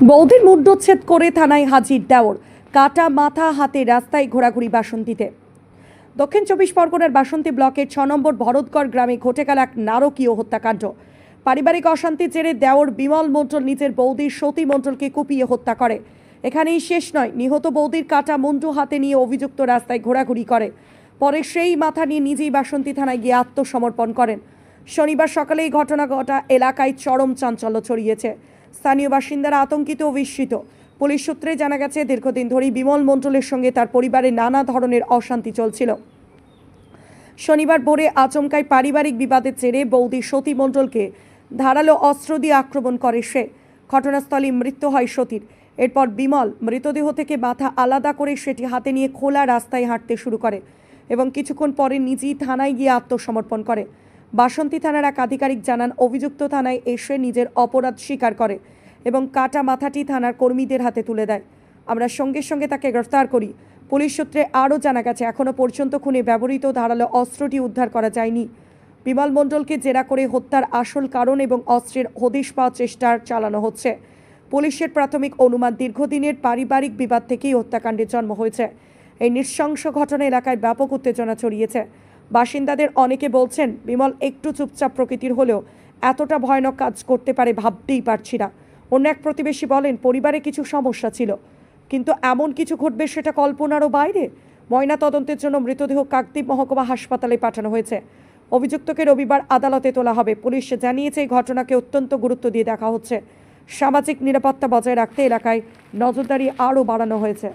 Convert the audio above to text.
বৌদির মুণ্ডচ্ছেদ করে থানায় হাজির দেওর, কাটা মাথা হাতে রাস্তায় ঘোরাঘুরি বাসন্তীতে। দক্ষিণ 24 পরগনার বাসন্তী ব্লকের 6 নম্বর ভরতগড় গ্রামে ঘটে গেল এক নারকীয় হত্যাকাণ্ড। পারিবারিক অশান্তির জেরে দেওর বিমল মণ্ডল নিজের বৌদি সতী মণ্ডলকে কুপিয়ে হত্যা করে। এখানেই শেষ নয়, নিহত বৌদির কাটা মুন্ডু হাতে নিয়ে অভিযুক্ত রাস্তায় ঘোরাঘুরি করে। পরে সেই মাথা নিয়ে নিজেই বাসন্তী থানায় গিয়ে আত্মসমর্পণ করেন। শনিবার সকালে এই ঘটনা ঘটা এলাকায় চরম চাঞ্চল্য ছড়িয়েছে। স্থানীয় বাসিন্দারা আতঙ্কিত ও বিস্মিত। পুলিশ সূত্রে জানা গেছে, দীর্ঘদিন ধরেই বিমল মণ্ডলের সঙ্গে তার পরিবারে নানা ধরনের অশান্তি চলছিল। শনিবার ভোরে আচমকাই পারিবারিক বিবাদের জেরে বৌদি সতী মণ্ডলকে ধারালো অস্ত্র দিয়ে আক্রমণ করে সে। ঘটনাস্থলে মৃত্যু হয় সতীর। এরপর বিমল মৃতদেহ থেকে মাথা আলাদা করে সেটি হাতে নিয়ে খোলা রাস্তায় হাঁটতে শুরু করে এবং কিছুক্ষণ পরে নিজেই থানায় গিয়ে আত্মসমর্পণ করে। বাসন্তী থানার এক আধিকারিক জানান, অভিযুক্ত থানায় এসে নিজের অপরাধ স্বীকার করে এবং কাটা মাথাটি থানার কর্মীদের হাতে তুলে দেয়। আমরা সঙ্গে সঙ্গে তাকে গ্রেফতার করি। পুলিশ সূত্রে আরও জানা গেছে, এখনও পর্যন্ত খুনে ব্যবহৃত ধারালো অস্ত্রটি উদ্ধার করা যায়নি। বিমল মণ্ডলকে জেরা করে হত্যার আসল কারণ এবং অস্ত্রের হদিশ পাওয়ার চেষ্টা চালানো হচ্ছে। পুলিশের প্রাথমিক অনুমান, দীর্ঘদিনের পারিবারিক বিবাদ থেকেই হত্যাকাণ্ডের জন্ম হয়েছে। এই নৃশংস ঘটনা এলাকায় ব্যাপক উত্তেজনা ছড়িয়েছে। বাসিন্দাদের অনেকে বলছেন, বিমল একটু চুপচাপ প্রকৃতির হলেও এতটা ভয়ানক কাজ করতে পারে ভাবতেই পারছি না। অন্য এক প্রতিবেশী বলেন, পরিবারে কিছু সমস্যা ছিল, কিন্তু এমন কিছু ঘটবে সেটা কল্পনারও বাইরে। ময়না তদন্তের জন্য মৃতদেহ কাকদ্বীপ মহকুমা হাসপাতালে পাঠানো হয়েছে। অভিযুক্তকে রবিবার আদালতে তোলা হবে। পুলিশ জানিয়েছে, এই ঘটনাকে অত্যন্ত গুরুত্ব দিয়ে দেখা হচ্ছে। সামাজিক নিরাপত্তা বজায় রাখতে এলাকায় নজরদারি আরও বাড়ানো হয়েছে।